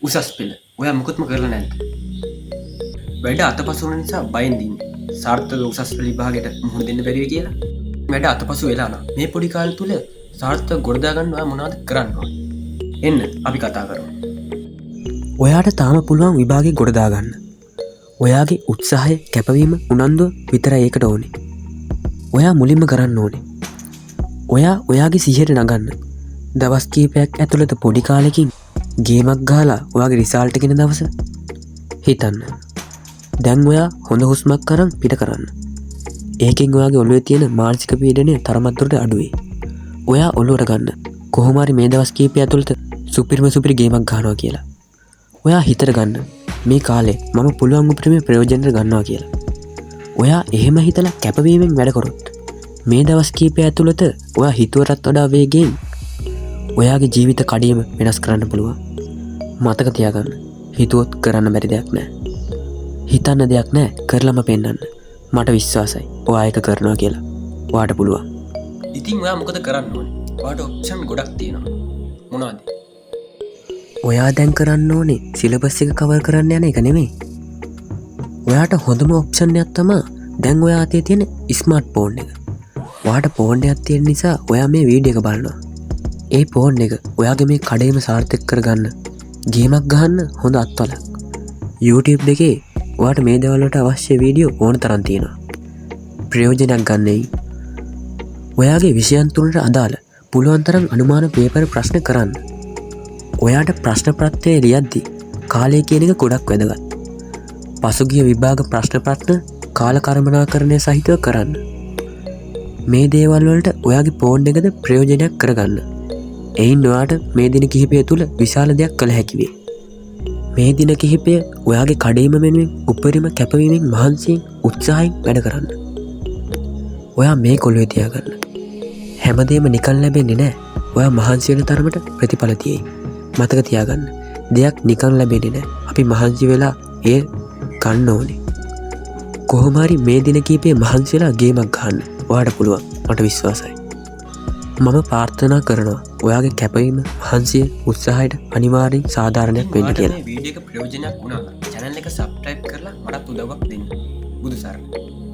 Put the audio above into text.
උසස් පෙළ ඔයා මුකුත්ම කරලා නැද්ද? වැඩ අතපසු වුණ නිසා බයෙන් දින්නේ. සාර්ථක උසස් පෙළ විභාගයට මුහුණ දෙන්න බැරිව කියලා. වැඩ අතපසු වෙලා නම් මේ පොඩි කාලය තුල සාර්ථක ගොඩදා ගන්න ඔයා මොනවද කරන්න ඕනේ? එන්න අපි කතා කරමු. ඔයාට තාම පුළුවන් විභාගේ ගොඩදා ගන්න. ඔයාගේ උත්සාහය කැපවීම උනන්දුව විතරයි ඒකට ඕනේ. ඔයා මුලින්ම කරන්න ඕනේ. ඔයාගේ සිහියට නගන්න. දවස් කීපයක් ඇතුළත පොඩි කාලෙකින් ගේමක් ගහලා ඔයාගේ රිසල්ට් ගෙන දවස හිතන්න. දැන් ඔයා හොඳ හුස්මක් කරන් පිට කරන්න. ඒකෙන් ඔයාගේ ඔළුවේ තියෙන මානසික පීඩනය තරමක් දුරට අඩු වෙයි. ඔයා ඔළුවට ගන්න. කොහොම හරි මේ දවස් කීපය ඇතුළත සුපිරි ගේමක් ගහනවා කියලා. ඔයා හිතට ගන්න. මේ කාලේ මම පුළුවන් උපරිම ප්‍රයෝජනට ගන්නවා කියලා. ඔයා එහෙම හිතලා කැපවීමෙන් වැඩ කරොත් මේ දවස් කීපය ඇතුළත ඔයා හිතුවටත් වඩා වේගයෙන් ඔයාගේ ජීවිත කඩියම වෙනස් කරන්න පුළුවන්. මතක තියාගන්න. හිතුවොත් කරන්න බැරි දෙයක් නැහැ. හිතන්න දෙයක් නැහැ. කරලම පෙන්නන්න. මට විශ්වාසයි. ඔයා ඒක කරනවා කියලා. ඔයාට පුළුවන්. ඉතින් ඔයා මොකද කරන්න ඕනේ? ඔයාට ඔප්ෂන් ගොඩක් තියෙනවා. මොනවද? ඔයා දැන් කරන්න ඕනේ සිලබස් එක කවර් කරන්න යන එක නෙමෙයි. ඔයාට හොඳම ඔප්ෂන් එකක් තමයි දැන් ඔයා අතේ තියෙන ස්මාර්ට් ෆෝන් එක. ඔයාට ෆෝන් එකක් තියෙන නිසා ඔයා මේ වීඩියෝ එක බලනවා. ඒ ෆෝන් එක ඔයාගේ මේ කඩේම සාර්ථක කරගන්න ගේමක් ගහන්න හොඳ අත්වලක්. YouTube එකේ ඔයාට මේ දේවල් වලට අවශ්‍ය වීඩියෝ ඕන තරම් තියෙනවා. ප්‍රයෝජනයක් ගන්නයි. ඔයාගේ විෂයන් තුනට අදාළ පුළුවන් තරම් අනුමාන පේපර් ප්‍රශ්න කරන්න. ඔයාට ප්‍රශ්න පත්‍රය ලියද්දි කාලය කියන එක ගොඩක් වැදගත්. පසුගිය විභාග ප්‍රශ්න පත්‍ර කාලකර්මනාකරණය සහිතව කරන්න. මේ දේවල් වලට ඔයාගේ ෆෝන් එකද ප්‍රයෝජනයක් කරගන්න. එයින් ඔයාට මේ දින කිහිපය තුළ විශාල දෙයක් කළ හැකි වේ. මේ දින කිහිපය ඔයාගේ කඩේම වෙනුවෙන් උපරිම කැපවීමෙන් මහන්සියෙන් උත්සාහයෙන් වැඩ කරන්න. ඔයා මේ කොළුවේ තියාගන්න. හැමදේම නිකන් ලැබෙන්නේ නැහැ. ඔයා මහන්සි වෙන තරමට ප්‍රතිඵල තියෙයි. මතක තියාගන්න. දෙයක් නිකන් ලැබෙන්නේ නැහැ. අපි මහන්සි වෙලා ඒ ගන්න ඕනේ. කොහොම හරි මේ දින කිහිපේ මහන්සි වෙලා ගේමක් ගන්න. ඔයාට පුළුවන්. මට විශ්වාසයි. මම ප්‍රාර්ථනා කරනවා ඔයාගේ කැපවීම මහන්සිය උත්සාහයට අනිවාර්යෙන් සාධාරණයක් වෙන්න කියලා. මේ වීඩියෝ එක ප්‍රයෝජනයක් වුණා නම් channel එක subscribe කරලා මටත් උදව්වක් දෙන්න. බුදු සරණයි.